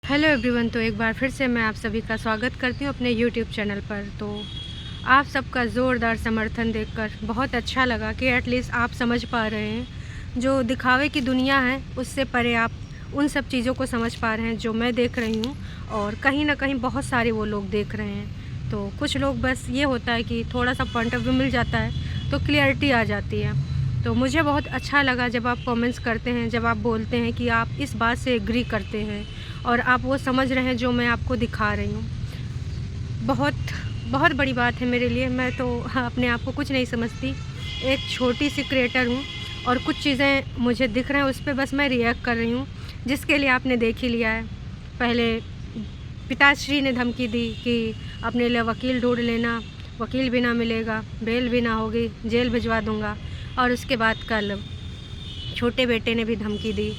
Hello everyone. तो एक बार फिर से मैं आप सभी का स्वागत करती हूँ अपने यूट्यूब चैनल पर। तो आप सबका ज़ोरदार समर्थन देखकर बहुत अच्छा लगा कि एटलीस्ट आप समझ पा रहे हैं। जो दिखावे की दुनिया है उससे परे आप उन सब चीज़ों को समझ पा रहे हैं जो मैं देख रही हूँ, और कहीं ना कहीं बहुत सारे वो लोग देख रहे हैं। तो कुछ लोग बस ये होता है कि थोड़ा सा पॉइंट ऑफ व्यू मिल जाता है तो क्लियरिटी आ जाती है। तो मुझे बहुत अच्छा लगा जब आप कमेंट्स करते हैं, जब आप बोलते हैं कि आप इस बात से एग्री करते हैं और आप वो समझ रहे हैं जो मैं आपको दिखा रही हूँ। बहुत बहुत बड़ी बात है मेरे लिए। मैं तो अपने आप को कुछ नहीं समझती, एक छोटी सी क्रिएटर हूँ और कुछ चीज़ें मुझे दिख रहे हैं उस पर बस मैं रिएक्ट कर रही हूँ, जिसके लिए आपने देख ही लिया है। पहले पिताश्री ने धमकी दी कि अपने लिए वकील ढूंढ लेना, वकील भी ना मिलेगा, बेल भी ना होगी, जेल भिजवा दूँगा। और उसके बाद कल छोटे बेटे ने भी धमकी दी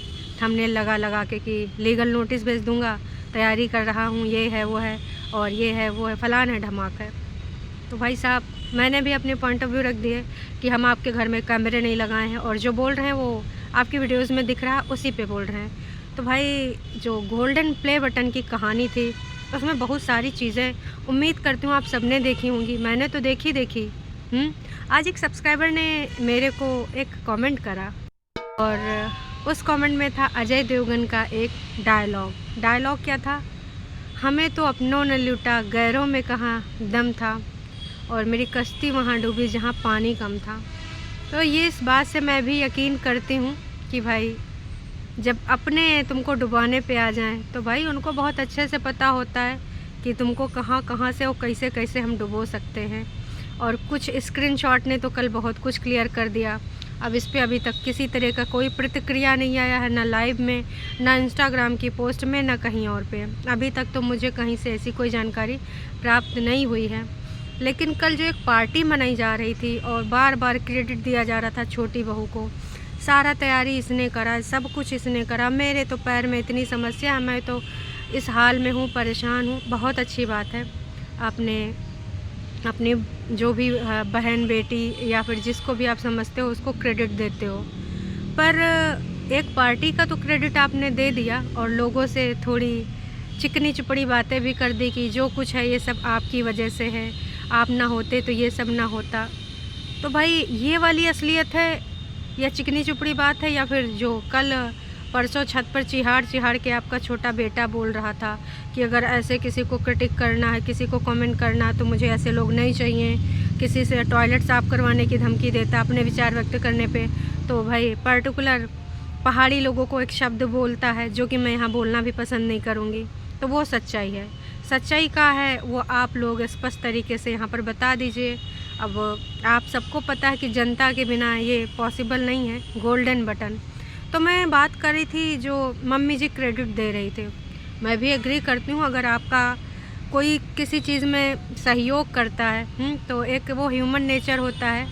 थंबनेल लगा लगा के कि लीगल नोटिस भेज दूंगा, तैयारी कर रहा हूँ, ये है वो है और ये है वो है, फलान है ढमाक है। तो भाई साहब, मैंने भी अपने पॉइंट ऑफ व्यू रख दिए कि हम आपके घर में कैमरे नहीं लगाए हैं और जो बोल रहे हैं वो आपकी वीडियोज़ में दिख रहा है उसी पे बोल रहे हैं। तो भाई, जो गोल्डन प्ले बटन की कहानी थी उसमें बहुत सारी चीज़ें उम्मीद करती हूँ आप सबने देखी होंगी। मैंने तो देखी। आज एक सब्सक्राइबर ने मेरे को एक कमेंट करा और उस कमेंट में था अजय देवगन का एक डायलॉग क्या था? हमें तो अपनों ने लूटा, गैरों में कहाँ दम था, और मेरी कश्ती वहाँ डूबी जहाँ पानी कम था। तो ये इस बात से मैं भी यकीन करती हूँ कि भाई, जब अपने तुमको डुबाने पे आ जाएं तो भाई उनको बहुत अच्छे से पता होता है कि तुमको कहाँ कहाँ से और कैसे कैसे हम डुबो सकते हैं। और कुछ स्क्रीनशॉट ने तो कल बहुत कुछ क्लियर कर दिया। अब इस पे अभी तक किसी तरह का कोई प्रतिक्रिया नहीं आया है, ना लाइव में, ना इंस्टाग्राम की पोस्ट में, ना कहीं और पे। अभी तक तो मुझे कहीं से ऐसी कोई जानकारी प्राप्त नहीं हुई है। लेकिन कल जो एक पार्टी मनाई जा रही थी और बार बार क्रेडिट दिया जा रहा था छोटी बहू को, सारा तैयारी इसने करा, सब कुछ इसने करा, मेरे तो पैर में इतनी समस्या है, मैं तो इस हाल में हूँ, परेशान हूँ। बहुत अच्छी बात है, आपने अपनी जो भी बहन बेटी या फिर जिसको भी आप समझते हो उसको क्रेडिट देते हो। पर एक पार्टी का तो क्रेडिट आपने दे दिया और लोगों से थोड़ी चिकनी चुपड़ी बातें भी कर दी कि जो कुछ है ये सब आपकी वजह से है, आप ना होते तो ये सब ना होता। तो भाई, ये वाली असलियत है या चिकनी चुपड़ी बात है, या फिर जो कल परसों छत पर चिहाड़ के आपका छोटा बेटा बोल रहा था कि अगर ऐसे किसी को क्रिटिक करना है, किसी को कमेंट करना है तो मुझे ऐसे लोग नहीं चाहिए, किसी से टॉयलेट साफ़ करवाने की धमकी देता अपने विचार व्यक्त करने पे। तो भाई, पर्टिकुलर पहाड़ी लोगों को एक शब्द बोलता है जो कि मैं यहाँ बोलना भी पसंद नहीं करूँगी। तो वो सच्चाई है। सच्चाई का है वो आप लोग स्पष्ट तरीके से यहाँ पर बता दीजिए। अब आप सबको पता है कि जनता के बिना ये पॉसिबल नहीं है गोल्डन बटन। तो मैं बात कर रही थी जो मम्मी जी क्रेडिट दे रही थे, मैं भी एग्री करती हूँ। अगर आपका कोई किसी चीज़ में सहयोग करता है तो एक वो ह्यूमन नेचर होता है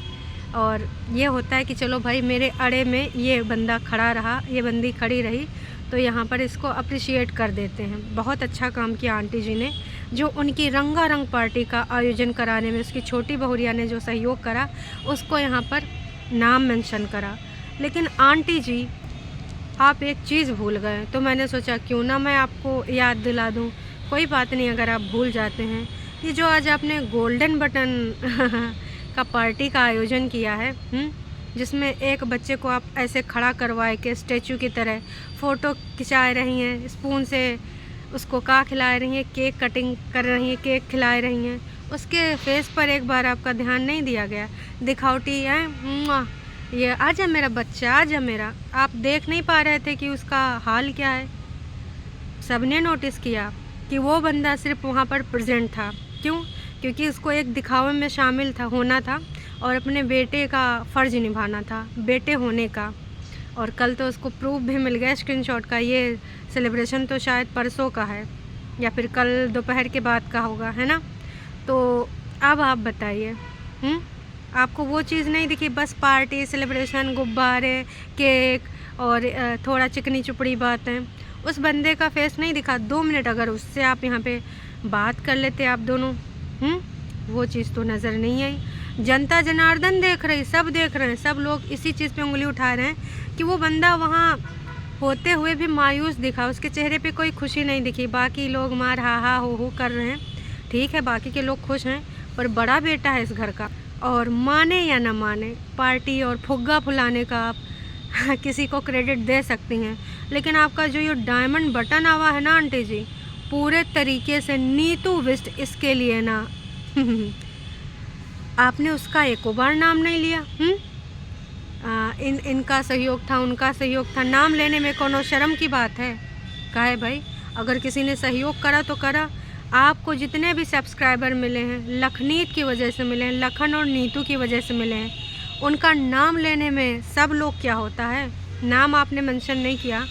और ये होता है कि चलो भाई, मेरे अड़े में ये बंदा खड़ा रहा, ये बंदी खड़ी रही, तो यहाँ पर इसको अप्रिशिएट कर देते हैं। बहुत अच्छा काम किया आंटी जी ने, जो उनकी रंगारंग पार्टी का आयोजन कराने में उसकी छोटी बहुरिया ने जो सहयोग करा उसको यहाँ पर नाम मेंशन करा। लेकिन आंटी जी, आप एक चीज़ भूल गए, तो मैंने सोचा क्यों ना मैं आपको याद दिला दूं। कोई बात नहीं अगर आप भूल जाते हैं। ये जो आज आपने गोल्डन बटन का पार्टी का आयोजन किया है, जिसमें एक बच्चे को आप ऐसे खड़ा करवाए के स्टैचू की तरह फ़ोटो खिंचा रही हैं, स्पून से उसको खिला रही हैं, केक कटिंग कर रही हैं, केक खिला रही हैं, उसके फेस पर एक बार आपका ध्यान नहीं दिया गया। दिखावटी है, ये आजा मेरा बच्चा, आजा मेरा। आप देख नहीं पा रहे थे कि उसका हाल क्या है? सबने नोटिस किया कि वो बंदा सिर्फ वहाँ पर प्रेजेंट था। क्यों? क्योंकि उसको एक दिखावे में शामिल होना था और अपने बेटे का फ़र्ज़ निभाना था, बेटे होने का। और कल तो उसको प्रूफ भी मिल गया स्क्रीनशॉट का। ये सेलिब्रेशन तो शायद परसों का है या फिर कल दोपहर के बाद का होगा, है ना? तो अब आप बताइए, आपको वो चीज़ नहीं दिखी? बस पार्टी, सेलिब्रेशन, गुब्बारे, केक और थोड़ा चिकनी चुपड़ी बातें। उस बंदे का फेस नहीं दिखा? 2 मिनट अगर उससे आप यहाँ पे बात कर लेते आप दोनों, वो चीज़ तो नज़र नहीं आई। जनता जनार्दन देख रही, सब देख रहे हैं, सब लोग इसी चीज़ पे उंगली उठा रहे हैं कि वो बंदा वहाँ होते हुए भी मायूस दिखा, उसके चेहरे पे कोई खुशी नहीं दिखी। बाकी लोग मार हा हा हो कर रहे हैं, ठीक है, बाकी के लोग खुश हैं, पर बड़ा बेटा है इस घर का। और माने या ना माने, पार्टी और फुग्गा फुलाने का आप किसी को क्रेडिट दे सकती हैं, लेकिन आपका जो ये डायमंड बटन आवा है ना आंटी जी, पूरे तरीके से नीतू विस्ट इसके लिए ना आपने उसका एक बार नाम नहीं लिया। इनका सहयोग था, उनका सहयोग था, नाम लेने में कोनो शर्म की बात है? काहे भाई, अगर किसी ने सहयोग करा तो करा। आपको जितने भी सब्सक्राइबर मिले हैं लखनीत की वजह से मिले हैं, लखन और नीतू की वजह से मिले हैं। उनका नाम लेने में सब लोग क्या होता है, नाम आपने मेंशन नहीं किया।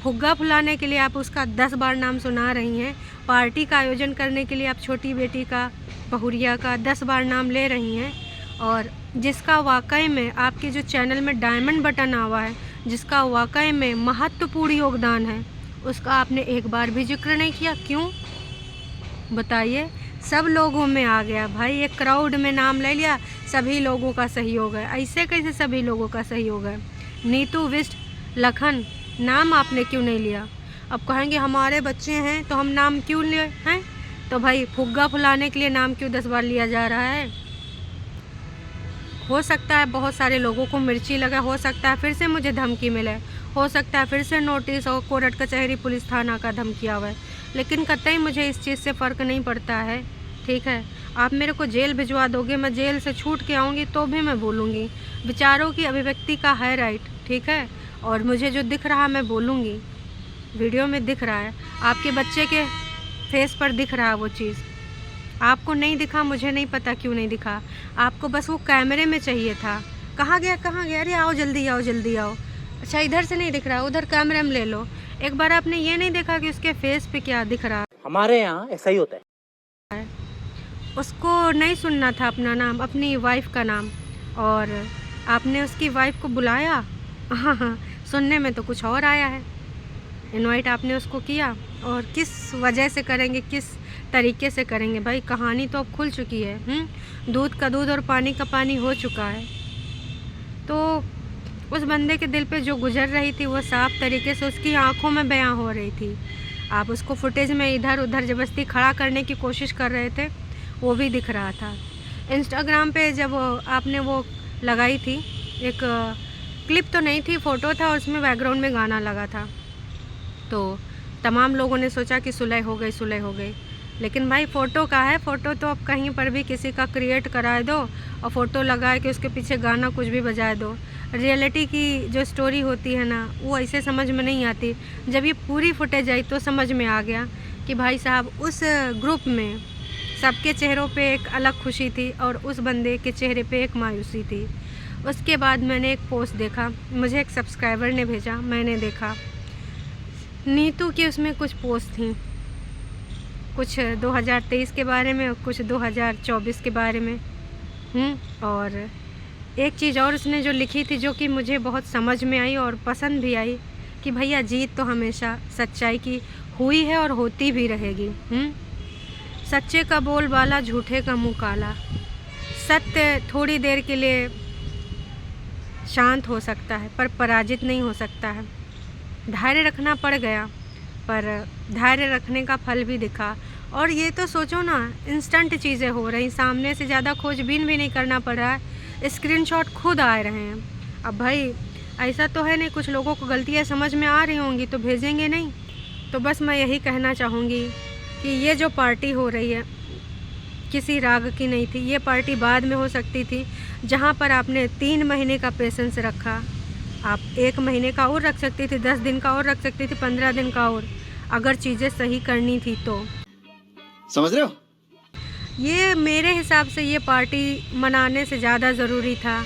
फुग्गा फुलाने के लिए आप उसका 10 बार नाम सुना रही हैं, पार्टी का आयोजन करने के लिए आप छोटी बेटी का, बहुरिया का 10 बार नाम ले रही हैं, और जिसका वाकई में आपके जो चैनल में डायमंड बटन आवा है, जिसका वाकई में महत्वपूर्ण योगदान है, उसका आपने एक बार भी जिक्र नहीं किया। क्यों बताइए? सब लोगों में आ गया भाई, एक क्राउड में नाम ले लिया, सभी लोगों का सहयोग है। ऐसे कैसे सभी लोगों का सहयोग है? नीतू विस्ट, लखन, नाम आपने क्यों नहीं लिया? अब कहेंगे हमारे बच्चे हैं तो हम नाम क्यों ले हैं? तो भाई फुग्गा फुलाने के लिए नाम क्यों 10 बार लिया जा रहा है? हो सकता है बहुत सारे लोगों को मिर्ची लगा, हो सकता है फिर से मुझे धमकी मिले, हो सकता है फिर से नोटिस और कोर्ट कचहरी पुलिस थाना का धमकी आवे, लेकिन कतई मुझे इस चीज़ से फ़र्क नहीं पड़ता है, ठीक है। आप मेरे को जेल भिजवा दोगे, मैं जेल से छूट के आऊँगी तो भी मैं बोलूँगी। विचारों की अभिव्यक्ति का है राइट, ठीक है, और मुझे जो दिख रहा मैं बोलूँगी। वीडियो में दिख रहा है, आपके बच्चे के फेस पर दिख रहा है वो चीज़, आपको नहीं दिखा, मुझे नहीं पता क्यों नहीं दिखा। आपको बस वो कैमरे में चाहिए था। कहाँ गया, कहाँ गया? अरे आओ जल्दी आओ, जल्दी आओ। अच्छा इधर से नहीं दिख रहा, उधर कैमरे में ले लो। एक बार आपने ये नहीं देखा कि उसके फेस पे क्या दिख रहा है? हमारे यहाँ ऐसा ही होता है। उसको नहीं सुनना था अपना नाम, अपनी वाइफ का नाम, और आपने उसकी वाइफ को बुलाया। हाँ, सुनने में तो कुछ और आया है। इनवाइट आपने उसको किया, और किस वजह से करेंगे, किस तरीके से करेंगे? भाई कहानी तो अब खुल चुकी है, दूध का दूध और पानी का पानी हो चुका है। तो उस बंदे के दिल पे जो गुजर रही थी वो साफ तरीके से उसकी आंखों में बयां हो रही थी। आप उसको फुटेज में इधर उधर ज़बरदस्ती खड़ा करने की कोशिश कर रहे थे, वो भी दिख रहा था। इंस्टाग्राम पे जब आपने वो लगाई थी, एक क्लिप तो नहीं थी, फ़ोटो था, और उसमें बैकग्राउंड में गाना लगा था, तो तमाम लोगों ने सोचा कि सुलह हो गई, सुलह हो गई। लेकिन भाई फ़ोटो का है, फ़ोटो तो अब कहीं पर भी किसी का क्रिएट कराए दो और फ़ोटो लगाए कि उसके पीछे गाना कुछ भी बजाए दो। रियलिटी की जो स्टोरी होती है ना, वो ऐसे समझ में नहीं आती। जब ये पूरी फुटेज आई तो समझ में आ गया कि भाई साहब उस ग्रुप में सबके चेहरों पे एक अलग खुशी थी और उस बंदे के चेहरे पे एक मायूसी थी। उसके बाद मैंने एक पोस्ट देखा, मुझे एक सब्सक्राइबर ने भेजा, मैंने देखा नीतू की उसमें कुछ पोस्ट थी, कुछ 2023 के बारे में और कुछ 2024 के बारे में। और एक चीज़ और उसने जो लिखी थी जो कि मुझे बहुत समझ में आई और पसंद भी आई, कि भैया जीत तो हमेशा सच्चाई की हुई है और होती भी रहेगी। सच्चे का बोल बाला, झूठे का मुँह काला। सत्य थोड़ी देर के लिए शांत हो सकता है पर पराजित नहीं हो सकता है। धैर्य रखना पड़ गया, पर धैर्य रखने का फल भी दिखा। और ये तो सोचो ना, इंस्टेंट चीज़ें हो रही, सामने से ज़्यादा खोजबीन भी नहीं करना पड़ रहा है, स्क्रीनशॉट खुद आ रहे हैं। अब भाई ऐसा तो है नहीं, कुछ लोगों को गलतियाँ समझ में आ रही होंगी तो भेजेंगे नहीं। तो बस मैं यही कहना चाहूँगी कि ये जो पार्टी हो रही है किसी राग की नहीं थी। ये पार्टी बाद में हो सकती थी, जहाँ पर आपने 3 महीने का पेशेंस रखा, आप 1 महीने का और रख सकती थी, 10 दिन का और रख सकती थी, 15 दिन का और, अगर चीज़ें सही करनी थी तो। समझ रहे हो? ये मेरे हिसाब से ये पार्टी मनाने से ज़्यादा ज़रूरी था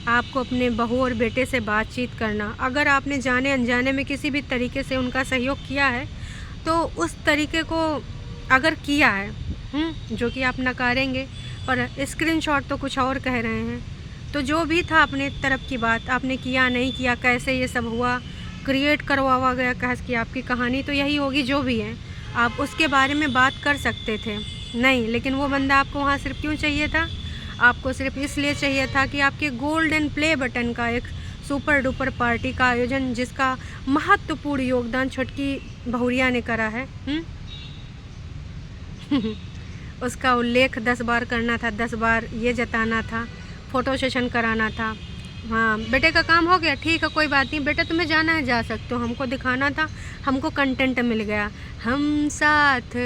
आपको अपने बहू और बेटे से बातचीत करना। अगर आपने जाने अनजाने में किसी भी तरीके से उनका सहयोग किया है तो उस तरीके को अगर किया है, जो कि आप नकारेंगे, पर स्क्रीनशॉट तो कुछ और कह रहे हैं। तो जो भी था अपने तरफ की बात आपने किया, नहीं किया, कैसे ये सब हुआ, क्रिएट करवाया गया, कैसे की आपकी कहानी तो यही होगी जो भी है, आप उसके बारे में बात कर सकते थे। नहीं, लेकिन वो बंदा आपको वहाँ सिर्फ क्यों चाहिए था? आपको सिर्फ इसलिए चाहिए था कि आपके गोल्डन प्ले बटन का एक सुपर डुपर पार्टी का आयोजन जिसका महत्वपूर्ण योगदान छोटकी बहुरिया ने करा है। उसका उल्लेख 10 बार करना था, 10 बार ये जताना था, फ़ोटो सेशन कराना था। हाँ, बेटे का काम हो गया, ठीक है कोई बात नहीं बेटा, तुम्हें जाना है जा सकते हो, हमको दिखाना था, हमको कंटेंट मिल गया, हम साथ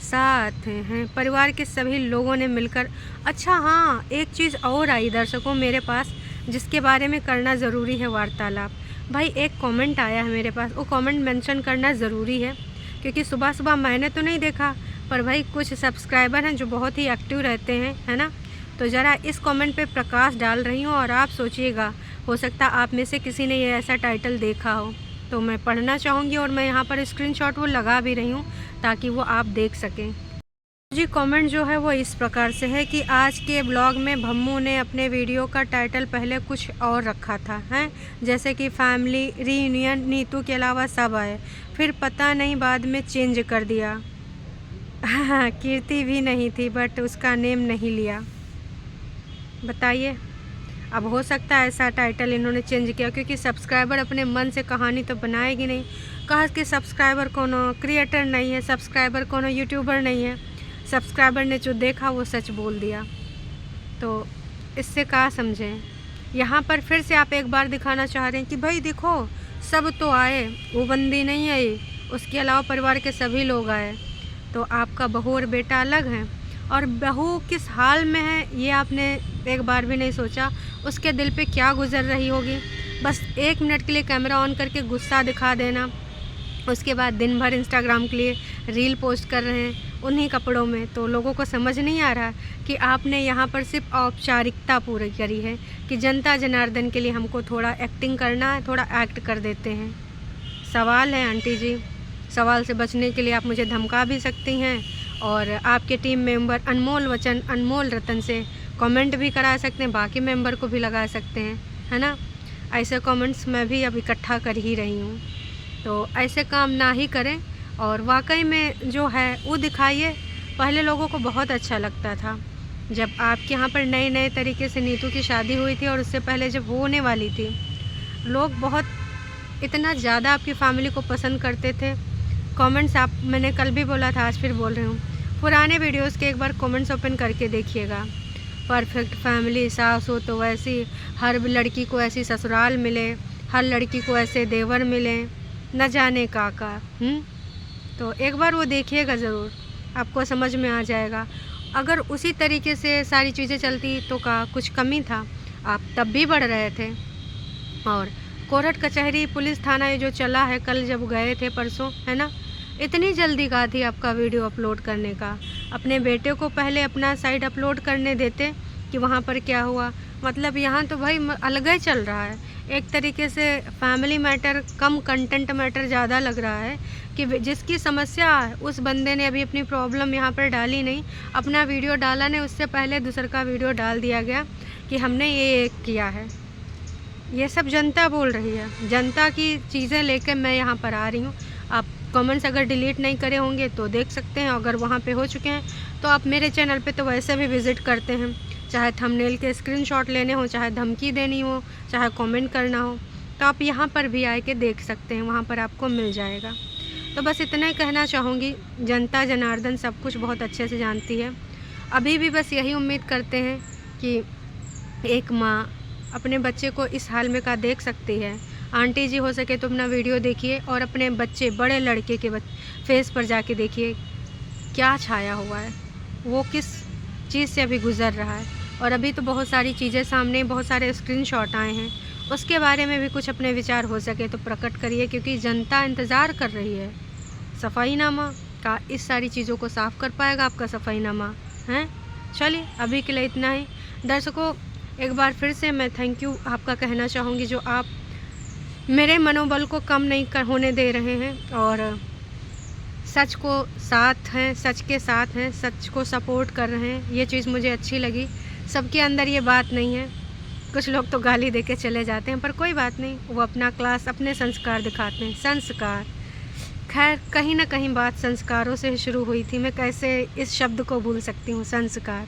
साथ हैं। परिवार के सभी लोगों ने मिलकर। अच्छा हाँ, एक चीज़ और आई दर्शकों मेरे पास जिसके बारे में करना ज़रूरी है वार्तालाप। भाई एक कमेंट आया है मेरे पास, वो कमेंट मेंशन करना ज़रूरी है क्योंकि सुबह सुबह मैंने तो नहीं देखा, पर भाई कुछ सब्सक्राइबर हैं जो बहुत ही एक्टिव रहते हैं, है ना। तो ज़रा इस कमेंट पे प्रकाश डाल रही हूँ और आप सोचिएगा, हो सकता आप में से किसी ने ये ऐसा टाइटल देखा हो, तो मैं पढ़ना चाहूँगी और मैं यहाँ पर स्क्रीनशॉट वो लगा भी रही हूँ ताकि वो आप देख सकें। जी कमेंट जो है वो इस प्रकार से है कि आज के ब्लॉग में भम्मू ने अपने वीडियो का टाइटल पहले कुछ और रखा था, हैं जैसे कि फैमिली रीयूनियन, नीतू के अलावा सब आए, फिर पता नहीं बाद में चेंज कर दिया। कीर्ति भी नहीं थी बट उसका नेम नहीं लिया। बताइए, अब हो सकता है ऐसा टाइटल इन्होंने चेंज किया क्योंकि सब्सक्राइबर अपने मन से कहानी तो बनाएगी नहीं। कहा कि सब्सक्राइबर कोनो क्रिएटर नहीं है, सब्सक्राइबर कोनो यूट्यूबर नहीं है, सब्सक्राइबर ने जो देखा वो सच बोल दिया। तो इससे क्या समझें। यहाँ पर फिर से आप एक बार दिखाना चाह रहे हैं कि भाई देखो सब तो आए, वो बंदी नहीं आई, उसके अलावा परिवार के सभी लोग आए, तो आपका बहू और बेटा अलग हैं और बहू किस हाल में है ये आपने एक बार भी नहीं सोचा, उसके दिल पे क्या गुजर रही होगी। बस 1 मिनट के लिए कैमरा ऑन करके गुस्सा दिखा देना, उसके बाद दिन भर इंस्टाग्राम के लिए रील पोस्ट कर रहे हैं उन्हीं कपड़ों में। तो लोगों को समझ नहीं आ रहा कि आपने यहाँ पर सिर्फ औपचारिकता पूरी करी है कि जनता जनार्दन के लिए हमको थोड़ा एक्टिंग करना है, थोड़ा एक्ट कर देते हैं। सवाल है आंटी जी, सवाल से बचने के लिए आप मुझे धमका भी सकती हैं और आपके टीम मेंबर अनमोल वचन, अनमोल रतन से कमेंट भी करा सकते हैं, बाकी मेंबर को भी लगा सकते हैं, है ना। ऐसे कमेंट्स मैं भी अब इकट्ठा कर ही रही हूँ, तो ऐसे काम ना ही करें और वाकई में जो है वो दिखाइए। पहले लोगों को बहुत अच्छा लगता था जब आपके यहाँ पर नए नए तरीके से नीतू की शादी हुई थी और उससे पहले जब होने वाली थी, लोग बहुत इतना ज़्यादा आपकी फैमिली को पसंद करते थे। कमेंट्स आप, मैंने कल भी बोला था आज फिर बोल रही हूँ, पुराने वीडियोस के एक बार कमेंट्स ओपन करके देखिएगा। परफेक्ट फैमिली, सास हो तो वैसी, हर लड़की को ऐसी ससुराल मिले, हर लड़की को ऐसे देवर मिले, न जाने का। तो एक बार वो देखिएगा ज़रूर, आपको समझ में आ जाएगा। अगर उसी तरीके से सारी चीज़ें चलती तो का कुछ कमी था, आप तब भी बढ़ रहे थे। और कोर्ट कचहरी पुलिस थाना ये जो चला है, कल जब गए थे परसों, है ना, इतनी जल्दी कहा थी आपका वीडियो अपलोड करने का। अपने बेटे को पहले अपना साइड अपलोड करने देते कि वहाँ पर क्या हुआ। मतलब यहाँ तो भाई अलग ही चल रहा है, एक तरीके से फैमिली मैटर कम कंटेंट मैटर ज़्यादा लग रहा है कि जिसकी समस्या है उस बंदे ने अभी अपनी प्रॉब्लम यहाँ पर डाली नहीं, अपना वीडियो डाला नहीं, उससे पहले दूसरे का वीडियो डाल दिया गया कि हमने ये किया है। ये सब जनता बोल रही है, जनता की चीज़ें लेकर मैं यहाँ पर आ रही हूँ। आप कमेंट्स अगर डिलीट नहीं करे होंगे तो देख सकते हैं, अगर वहाँ पे हो चुके हैं तो आप मेरे चैनल पे तो वैसे भी विज़िट करते हैं, चाहे थंबनेल के स्क्रीनशॉट लेने हो, चाहे धमकी देनी हो, चाहे कमेंट करना हो, तो आप यहाँ पर भी आके देख सकते हैं, वहाँ पर आपको मिल जाएगा। तो बस इतना ही कहना चाहूँगी, जनता जनार्दन सब कुछ बहुत अच्छे से जानती है। अभी भी बस यही उम्मीद करते हैं कि एक माँ अपने बच्चे को इस हाल में का देख सकती है। आंटी जी हो सके तो अपना वीडियो देखिए और अपने बच्चे, बड़े लड़के के फेस पर जाके देखिए क्या छाया हुआ है, वो किस चीज़ से अभी गुज़र रहा है। और अभी तो बहुत सारी चीज़ें सामने, बहुत सारे स्क्रीनशॉट आए हैं, उसके बारे में भी कुछ अपने विचार हो सके तो प्रकट करिए, क्योंकि जनता इंतज़ार कर रही है। सफाईनामा का इस सारी चीज़ों को साफ़ कर पाएगा आपका सफाईनामा, हैं। चलिए अभी के लिए इतना ही। दर्शकों एक बार फिर से मैं थैंक यू आपका कहना चाहूँगी, जो आप मेरे मनोबल को कम नहीं होने दे रहे हैं और सच को साथ हैं, सच के साथ हैं, सच को सपोर्ट कर रहे हैं। ये चीज़ मुझे अच्छी लगी। सबके अंदर ये बात नहीं है, कुछ लोग तो गाली देके चले जाते हैं, पर कोई बात नहीं, वो अपना क्लास, अपने संस्कार दिखाते हैं। संस्कार, खैर कहीं ना कहीं बात संस्कारों से शुरू हुई थी, मैं कैसे इस शब्द को भूल सकती हूँ, संस्कार।